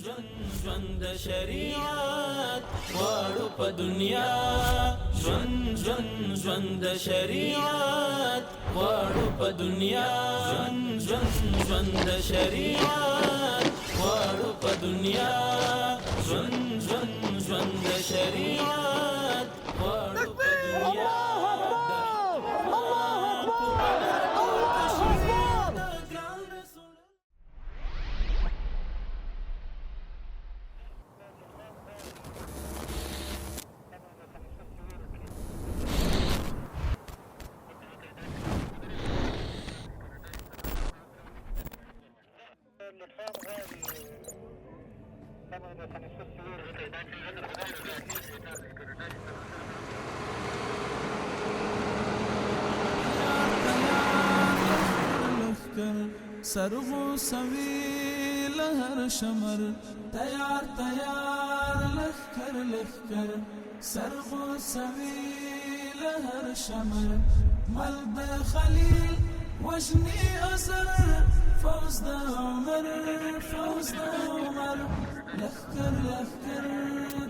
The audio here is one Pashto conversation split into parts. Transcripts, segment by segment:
ژوند شریعت غواړو په دنیا ژوند شریعت غواړو په دنیا ژوند شریعت غواړو په دنیا ژوند شریعت غواړو په دنیا سرغو سوي لهر شمر تیار تیار لخکر لخکر سرغو سوي لهر شمر ملد خليل وجني أزر فوز دا عمر لخكر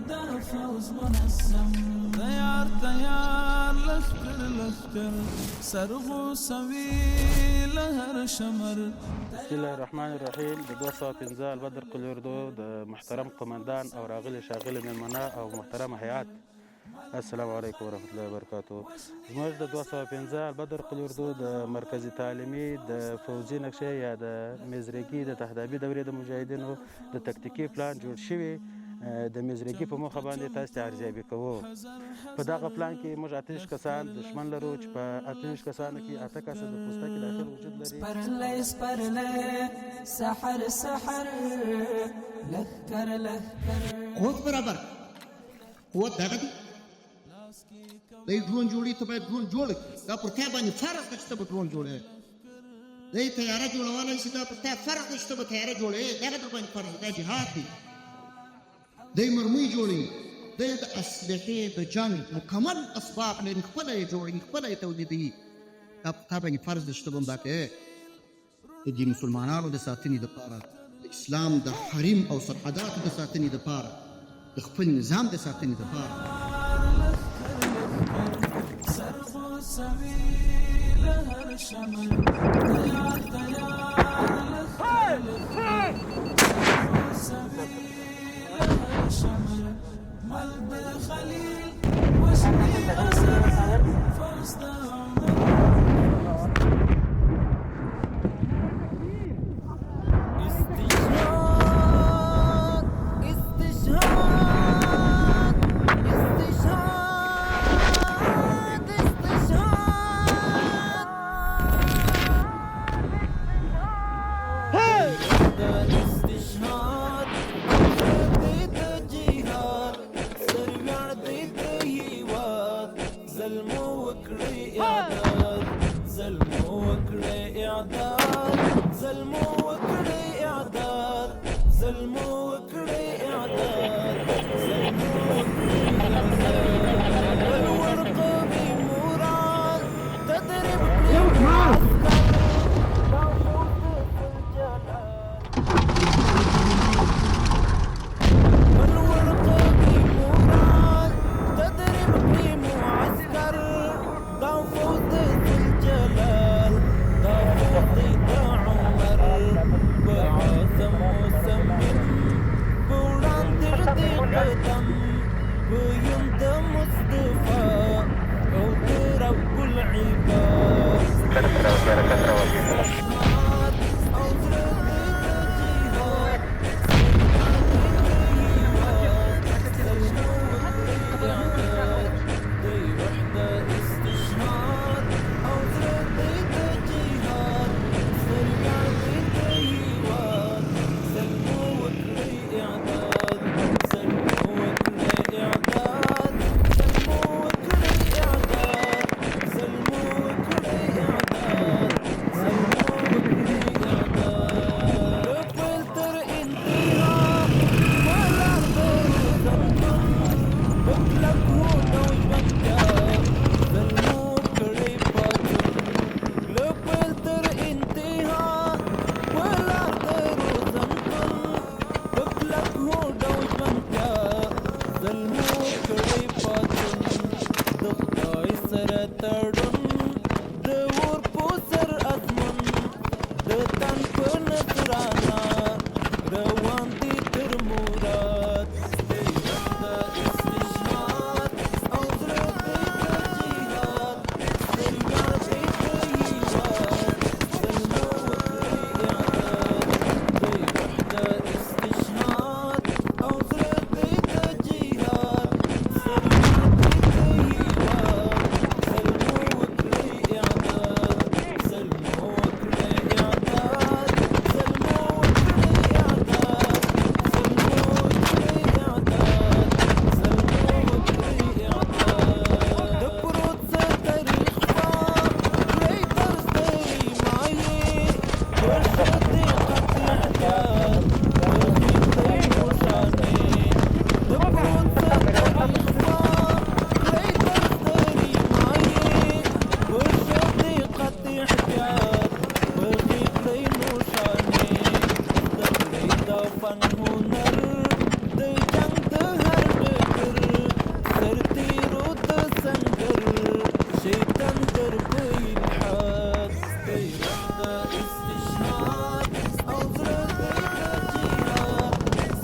دا فوز منظم تيار لخكر سرغو سوي لهر شمر. بسم الله الرحمن الرحیم. د 215 البدر قلي اردو د محترم قمندان او راغلي شاغلي مېلمنه او محترم هیئات، السلام علیکم ورحمۃ اللہ وبرکاتہ. زموږ د 215 البدر قلي اردو د مرکزي تعلیمي د فوزي نقشې یا د میزرګي د تهدابي دورې د مجاهدینو د تکتیکي پلان جوړ شوی د میزرګي په موخه باندې تاسو ته ارزیابي کوو. په دغه پلان کې موږ 28 کسان دشمن لرو چې په 28 کسانو کې 8 کسه د پوستکي داخل وجود لري. سپرلی سحر لخکر قوت برابر قوت دغه دی. دی ډرون جوړي ته باید ډرون جوړ کړي. دا پر تا باندې فرض ده چې ته به ډرون جوړوې. دی طیاره جوړولی شي، دا پر تا فرض ده چې ته به طیاره جوړوې. دغه در باندې فرض ده، دا جهاد دی. دی مرمۍ جوړوي، دی د اسلحې د جنګ مکمل اسباب لري، خپله یې جوړوي، خپله یې تولیدوي. دا پر تا باندې فرض ده چې ته به همدا کوې. د دې مسلمانانو د ساتنې دپاره، د اسلام د حریم او سرحداتو د ساتنې دپاره، د خپل نظام د ساتنې دپاره. سرغو سوي لهر شمر تیار لخکر سرغو سوي لهر شمر ملد خليل وجني أزر فوز دا عمر. تړون د اور په سر ازمن د تن په نظرانه روان دي تر مراد دی د استشهاد او زړه دی د جهاد سرګر دی د هیواد سلمو وکړي اعداد دی د استشهاد او زړه دی د جهاد سرګر دی د هیواد سلمو وکړي اعداد سلمو وکړي اعداد سلمو وکړي اعداد سلمو وکړي اعداد سلمو وکړي اعداد د پروت څه تاریخ پام کړئ درس د ایمایې ورشه د قتل احتیاط ورغی دی روښانې د پروت څه تاریخ پام کړئ درس د ایمایې ورشه د قتل احتیاط ورغی دی روښانې زده کړئ د فن هنر د جنګ د هر ډګر سرتیرو د سنګر شیطان در په الحاد دی د استشهاد او زړه دی د جهاد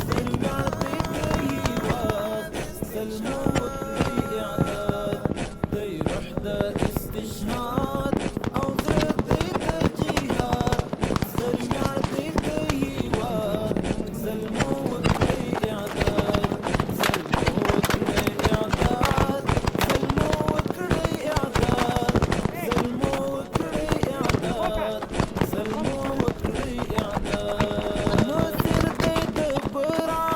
سرګر دی د هیواد سلمو وکړي اعداد دی روح د استشهاد او زړه دی د جهاد سرګر دی د هیواد سلمو وکړي اعداد سلمو وکړي اعداد سلمو وکړي اعداد سلمو وکړي اعداد سلمو وکړي اعداد ناصر دی د برا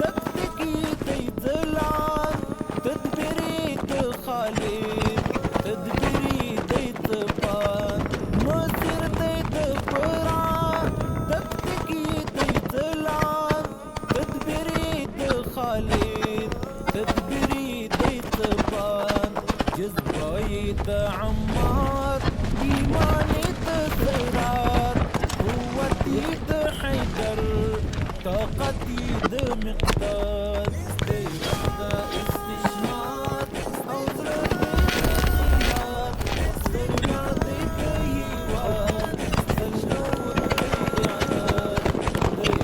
تکتیکي دی ځلان تدبیري د خالد تدبیري دی طپان ناصر دی د برا تکتیکي دی ځلان تدبیري د خالد تدبیري دی طپان جذبه د عمار ایماني د سرار قوت د حیدر طاقت د مقداد دی د استشهاد او زړه دی د جهاد سرګر دی د هیواد سلمو وکړي اعداد دی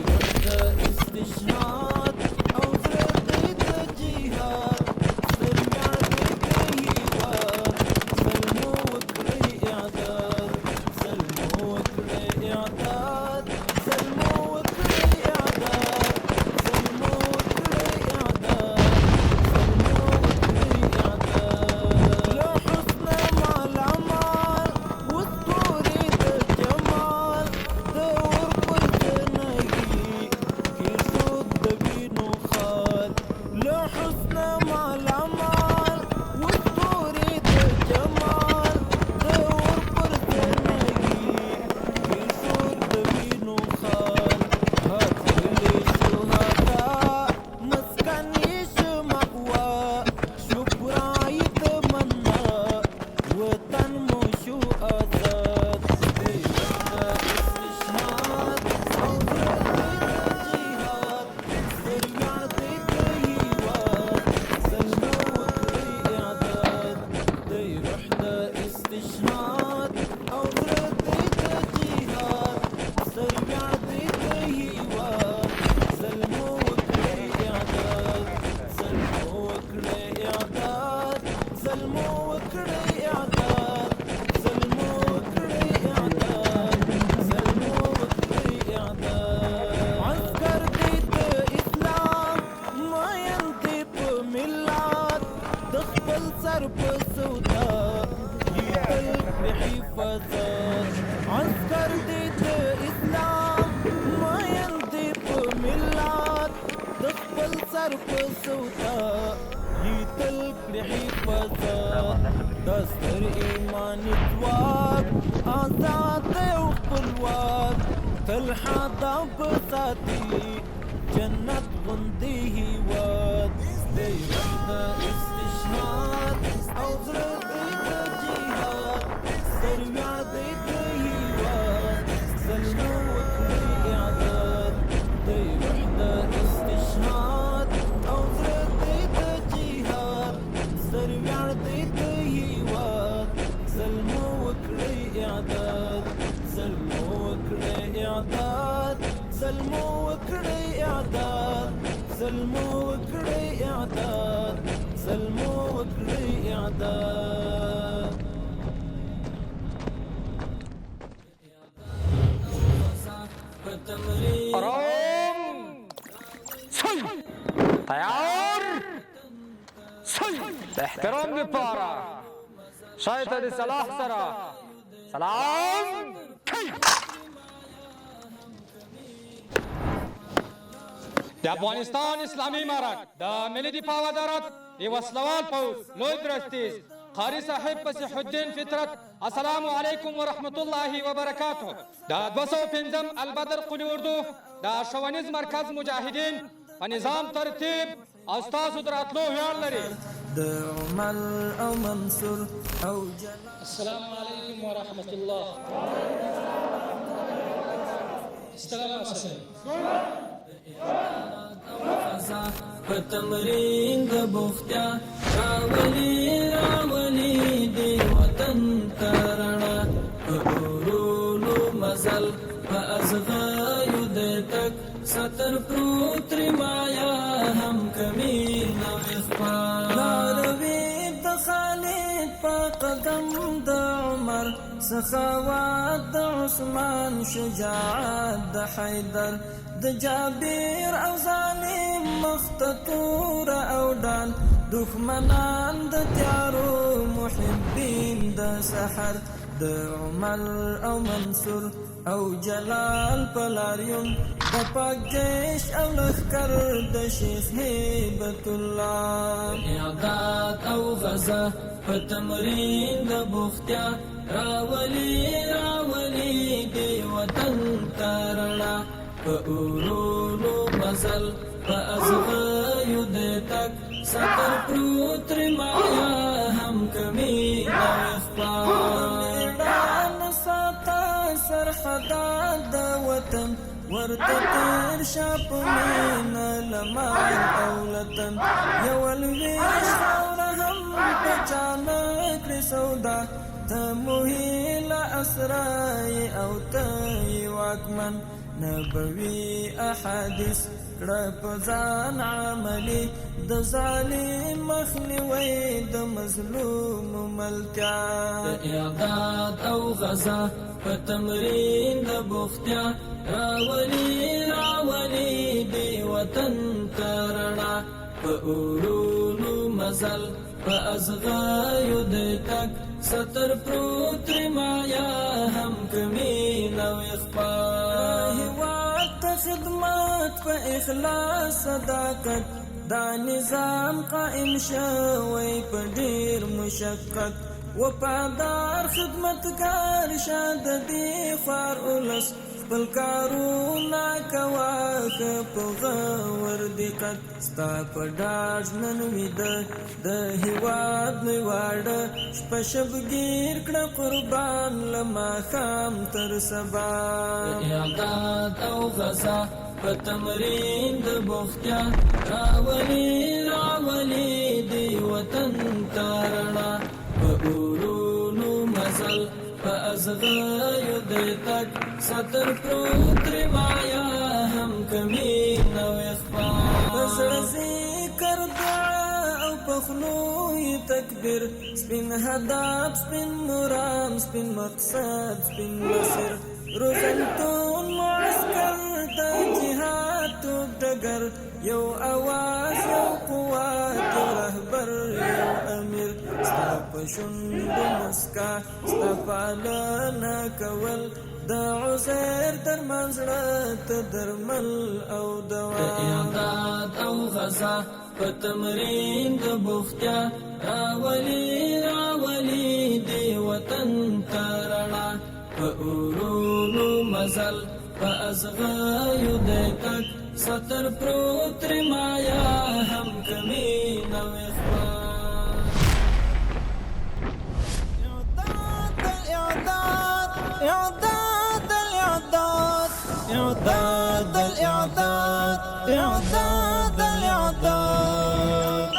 د استشهاد او زړه دی د جهاد سرګر دی د هیواد سلمو وکړي اعداد سلمو وکړي اعداد سلمو وکړي اعداد سلمو وکړي اعداد سلمو وکړي اعداد له حسن مالامال وستوري د جمال د اور پر جنګي کیښود د وینو خال له حسن مالامال وستوري د جمال د اور پر جنګي کیښود د وینو خال هاتل شهدا مسکن شمعوا شبرای تمنا وطن مو شو آزاد دی د استشهاد او زړه دی د جهاد سرګر دی د هیواد سلمو وکړي اعداد دی روح د استشهاد او زړه دی د جهاد سرګر دی د هیواد سلمو وکړي اعداد سلمو وکړي اعداد سلمو وکړي اعداد سلمو وکړي اعداد سلمو وکړي اعداد عسكر دی د اسلام ماین دی په ملت د خپل سر په سودا یتل حفاظت عسكر دی د اسلام ماین دی په ملت د خپل سر په سودا یتل حفاظت دستر ایمانی ځواک آزاد او خپلواک تل حدا بساتي جنت غندي هیواد دی د استشهاد او زړه دی د جهاد سرګر دی د هیواد سلمو وکړي اعداد دی د استشهاد او زړه دی د جهاد سرګر دی د هیواد زلمو وکړی اعداد زلمو وکړی اعداد زلمو وکړی اعداد آرام سوی تیار سوی به احترام دپاره شاید د صلاح سره سلام کوي د افغانستان اسلامي امارت د ملي دفاع وزارت د وسلوال پوځ لوی درستیز قاری صاحب فصیح الدین فطرت السلام علیکم ورحمت الله وبرکاته د 205 البدر قلی اردو د ښوونیز مرکز مجاهدین په نظام ترتیب او ستاسو د راتلو ویاړ لري د عمر او منصور او السلام علیکم ورحمت الله السلام علیکم په تمرین د بوختیا راولي راولي دی وطن ترڼه په اورونو مزل په ازغایو د تک ستر پروت رمایا هم کمی نو اخبار لاروی د خالد په قدم د عمر سخاوت د عثمان شجاعت د حیدر د جابر او ظالم مختطور او ډال دښمنان د تیارو محبین د سحر د عمر او منصور او جلال پلاریون د پاک جیش او لښکر د شیخ هیبت الله اعداد او غزا په تمرین د بوختیا راولي راولي دی وطن ترڼه په اورونو مزل په ازغایو د تک ستر پروت رمایا هم کمی نو اخبار میړان ساته سرحدات د وطن ورته تیر شا په مینه لمن او لطن یو لویش خاوره هم په چا نه کړې سودا ته مهیل اسرای او ته واکمن نبوي احادیث کړه په ځان عملي د ظالم مخنیوی د مظلوم ملتیا د اعداد او غزا په تمرین د بوختیا راولي راولي دی وطن ترڼه په اورونو مزل په ازغایو د تک ستر پروت رمایا هم کمی نو اخبار هیواد ته خدمت په اخلاص صداقت دا نظام قائم شوی په ډیر مشقت وفادار خدمتګار شاده دی خوار اولس خپل کارونه کوه ښه په غور دقت ستا په ډاډ نن ویده د هیواد لوی واړه شپه شبګیر کړه قربان له ماښام تر سبا اعداد او غزا په تمرین د بوختیا راولي راولي دی وطن ترڼه په اورونو مزل په ازغایو د تک ستر پروت رمایا هم کمی نو اخبار په زړه ذکر دعا او په خولو یې تکبیر سپین هدف سپین مرام سپین مقصد سپین مسیر روزلتون معسکر د جهاد توپ ډګر یو اواز یو قوت یو رهبر یو امیر ستا په شونډو مسکا ستا پالنه کول د عزیر درمان زړه ته درمل او دوا اعداد او غزا په تمرین د بوختیا راولي راولي دی وطن ترڼه په اورونو مزل په ازغایو د تک ستر پروت رمایا هم کمی نو اخبار اعداد اعداد الاعداد اعداد الاعداد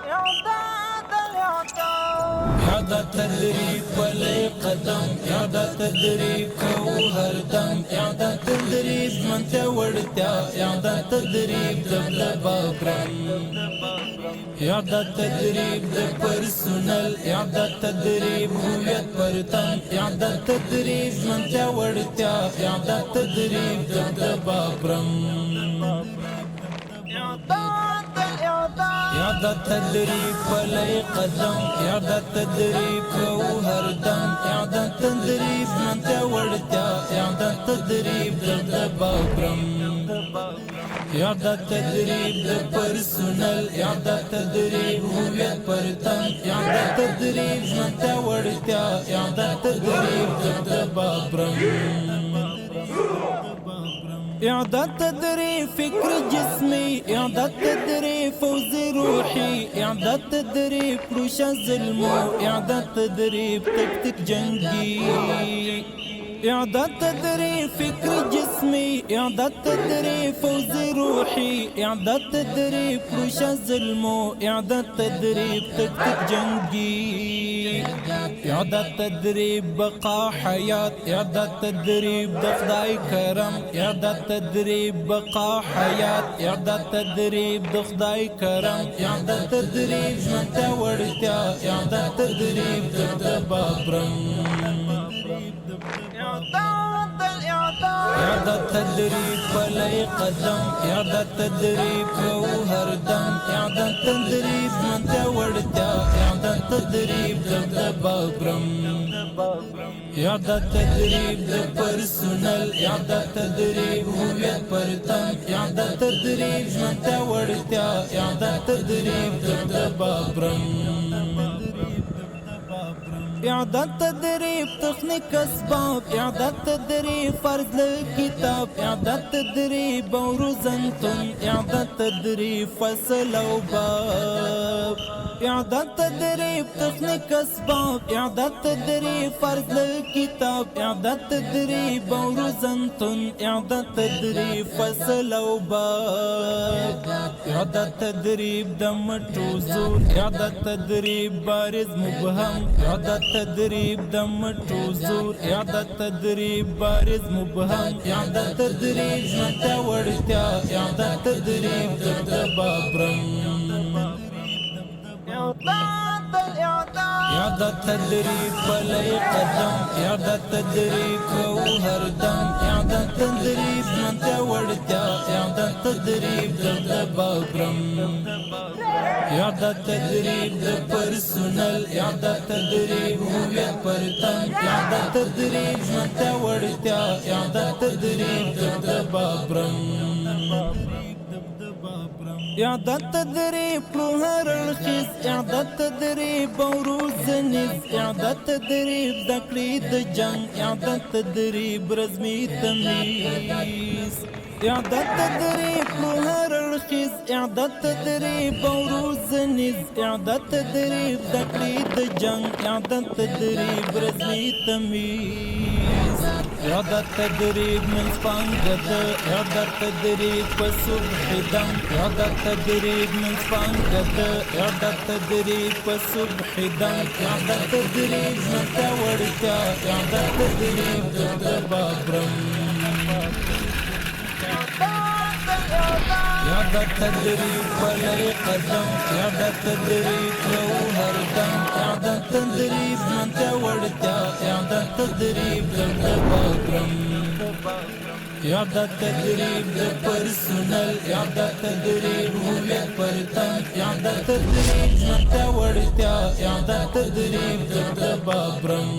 اعداد الاعداد هذا تدريب وليق قدم إعداد تدريب كوهر دم إعداد تدريب من تورتها إعداد تدريب دبدبة برم إعداد تدريب د پرسونل إعداد تدريب هویت پرتم إعداد تدريب من تورتها إعداد تدريب دبدبة برم إعداد تدريب فلي قدم إعداد تدريب كوهر دم إعداد تدريب من تورتها إعداد تدريب دبدبة برم إعداد تدريب د پرسونل إعداد تدريب هویت پرتم إعداد تدريب من تورتها إعداد تدريب دبدبة برم إعداد تدريب فكر جسمي إعداد تدريب فوز روحي إعداد تدريب روشا ظلمو إعداد تدريب تكتيك جنگي إعداد تدريب فكر جسمي إعداد تدريب فوز روحي إعداد تدريب روشا ظلمو إعداد تدريب تكتيك جنگي إعداد تدريب بقاء حياة إعداد تدريب دخداي كرم إعداد تدريب بقاء حياة إعداد تدريب دخداي كرم إعداد تدريب من تورتها إعداد تدريب دبدبة برم إعداد تدريب فلي قدم إعداد تدريب كوهر دم إعداد تدريب من تورتها إعداد تدريب دبدبة برم إعداد تدريب د پرسونل إعداد تدريب هویت پرتم إعداد تدريب من تورتها إعداد تدريب دبدبة برم إعداد تدريب تخنيك أسباب إعداد تدريب فرض للكتاب إعداد تدريب وروزنتم إعداد تدريب فصل وباب إعداد تدريب تخنيك أسباب إعداد تدريب فرض للكتاب إعداد تدريب وروزنتم إعداد تدريب فصل وباب إعداد تدريب دم توزور إعداد تدريب بارز مبهم إعداد تدريب دم توزور إعداد تدريب بارز مبهم إعداد تدريب من تورتها إعداد تدريب دبدبة برم إعداد تدريب فلي قدم إعداد تدريب كوهر دم إعداد تدريب من تورتها إعداد تدريب دبدبة برم إعداد تدريب د پرسونل إعداد تدريب هویت پرتم إعداد تدريب من تورتها إعداد تدريب دبدبة برم إعداد تدريب روهر الخيز إعداد تدريب وروز نز إعداد تدريب ذكري دجنگ إعداد تدريب رزمي تمييز إعداد تدريب روهر الخيز إعداد تدريب وروز نز إعداد تدريب ذكري دجنگ إعداد تدريب رزمي تمييز إعداد تدريب من سبانجد إعداد تدريب والصبح دم إعداد تدريب من سبانجد إعداد تدريب والصبح دم إعداد تدريب من تورتها إعداد تدريب دبدبة برم إعداد تدريب فلي قدم إعداد تدريب كوهر دم إعداد تدريب من تورتها إعداد تدريب دبدبة برم إعداد تدريب د پرسونل إعداد تدريب هویت پرتم إعداد تدريب من تورتها إعداد تدريب دبدبة برم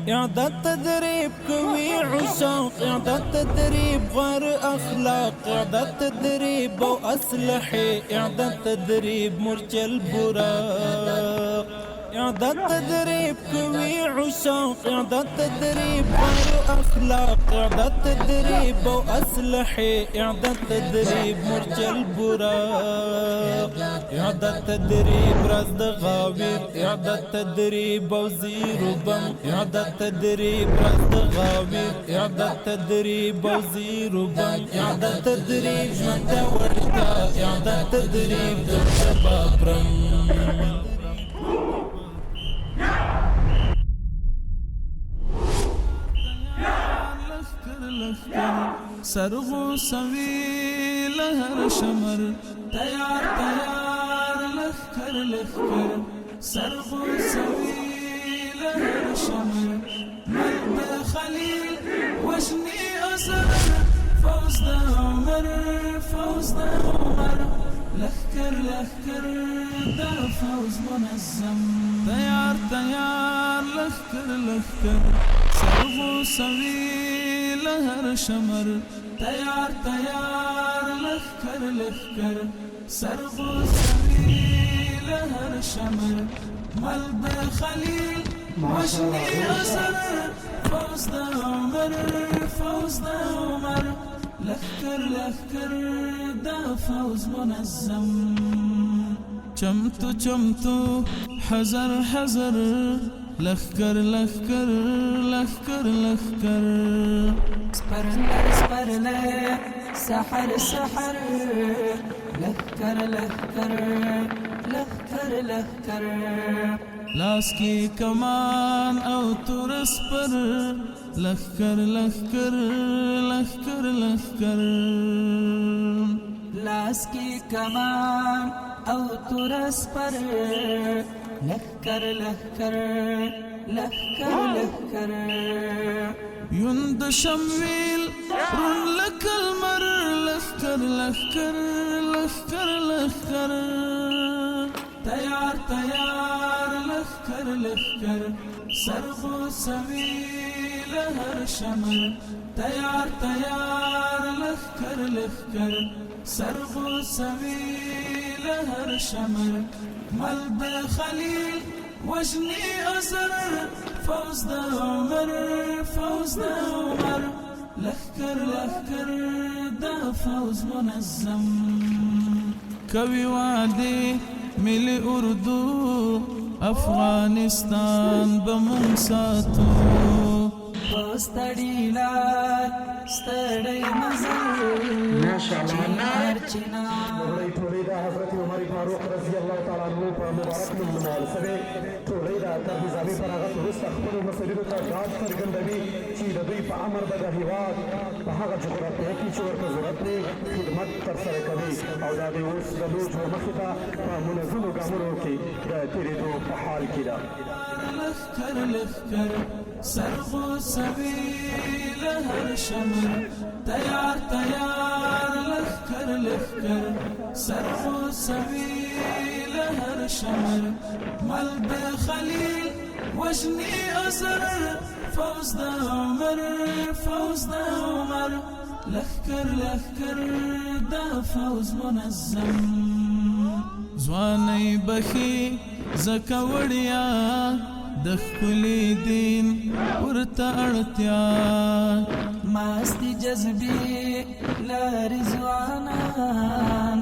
إعداد تدريب قوي عشاق إعداد تدريب غير أخلاق إعداد تدريب وأسلحة إعداد تدريب مرجى البراق إعداد تدريب قوي عشاق إعداد تدريب غير أخلاق إعداد تدريب وأسلحة إعداد تدريب مرجى البراق إعداد تدريب رصد غاوير إعداد تدريب وزير بم إعداد تدريب رصد غاوير إعداد تدريب وزير بم إعداد تدريب من تورتها إعداد تدريب دبدبة برم لخکر سرغو سوی لهر شمر تیار تیار لخکر لخکر سرغو سوی لهر شمر مرد خلیل وجنی ازر فوز دا عمر فوز دا عمر لخكر لخكر دا فوز منظم تيار تيار لخكر لخكر سرغو سوي لهر شمر تيار تيار لخكر لخكر سرغو سوي لهر شمر ملب خليل وجني أزر فوز دا عمر فوز دا عمر لخكر لخكر دا فوز منظم چمتو چمتو حذر حذر لخكر لخكر لخكر لخكر سپرلر سپرلر سحر سحر لخكر لخكر لخكر لخكر لاس کی کمان او ترس پر لخکر لخکر لخکر لخکر لاس کی کمان او ترس پر لخكر لخكر لخكر لخكر يند شمويل رن لك المر لخكر لخكر لخكر لخكر تيار تيار لخكر لخكر سرغو سوي لهر شمر تيار تيار لخكر لخكر سرغو سوي لهر شمر ملب خليل وجني أزر فوز دا عمر فوز دا عمر لخكر لخكر دا فوز منظم كوي وعدي ملي أردو أفغانستان بمنساتو ستړی لار ستړی مزل چنار چنار ټولې د حضرت عمر فاروق رضی الله تعالی عنہ په مبارک نوم سره ټولې د تر نظامي فراغت وروسته خپل مسؤلیتونو ته ډاډ څرګندوي چې د دوی په امر به د هېواد په هغه جغرافیه کې چې ورته ضرورت دی خدمت ترسره کوي او دا د اوس د لوج مخې ته په منظمو ګامونو کې د تېرېدو په حال کې ده. لخكر لخكر سرغو سوي لهر شمر تيار تيار لخكر لخكر سرغو سوي لهر شمر ملب خليل وجني أزر فوز دا عمر فوز دا عمر لخكر لخكر دا فوز منظم زواني بخي زکا وړیا د خپلې دین ورته اړتیا ماستی جذبی لاری ځوانان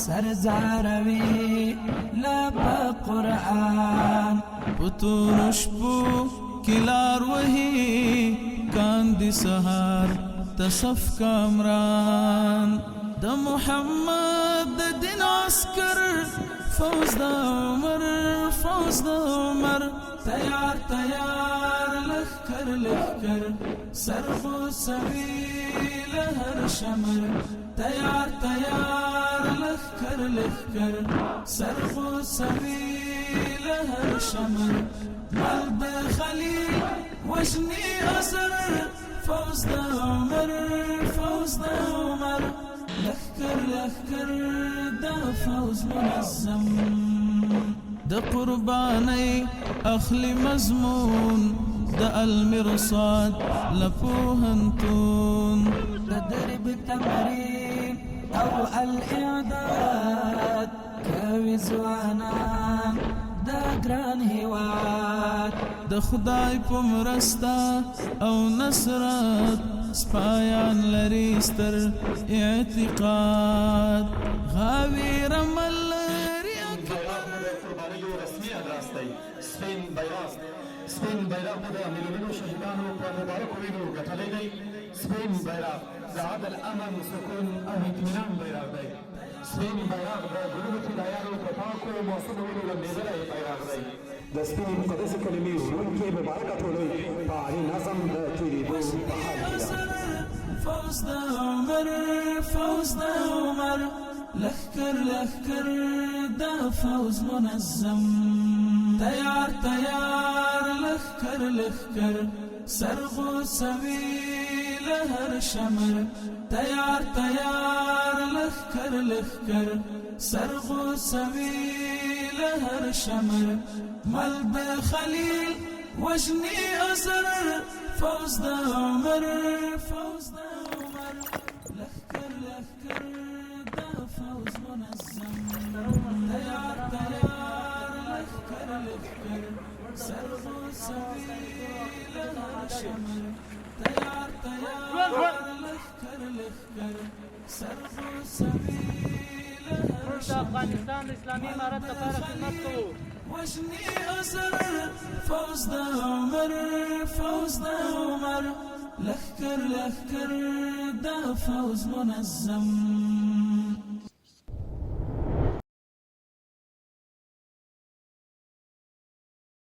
سرزاروي لا په قرآن په تورو شپو کې لار وهي کاندي سهار تصف کامران د محمد د دین عسکر فوز دا عمر فوز دا عمر تيار تيار لخكر لخكر سرغو سوي لهر شمر تيار تيار لخكر لخكر سرغو سوي لهر شمر ملب خليل وجني أزر فوز دا عمر فوز دا عمر لخكر لخكر دا فوز منظم دا قرباني أخلي مزمون دا المرصاد لپوهنتون دا درب التمرين أو الإعداد كوي ځوانان دا ګران هېواد د خدای په مرسته او نصرت سپایان لري ستر اعتقاد غاوي رمل لري قربانیو رسمي ادراس دی سپین بیرغ مو د میلیونونو شهیدانو په مبارکو وینو ګټلی دی سپین بیرغ د عدل امن سکون او اطمینان بیرغ دی سپین بیرغ د ګلونو فدایانو په پاکو موسمو وینو لمبېدلی بیرغ دی د سپینې مقدسې کلمې وړونکې مبارکه ټولۍ په عالي نظم د تېرېدو په حال کې ده فوز د عمر فوز د عمر لخکر لخکر دا فوز منظم تیار تیار لخکر لخکر سرغو سوی لهر شمر تیار تیار لخکر لخکر سرغو سوی لهر شمر ملب خلیل وجنی ازر فوز د عمر فوز د عمر لخکر لخکر دا فوز منظم تیار تیار لخکر لخکر سرغو سوی لهر شمر تیار تیار لخکر لخکر سرغو سوی لهر شمر افغانستان اسلامي امارت لپاره خدمت کوو وجنی ازر فوز د عمر فوز د عمر لخکر لخکر دا فوز منظم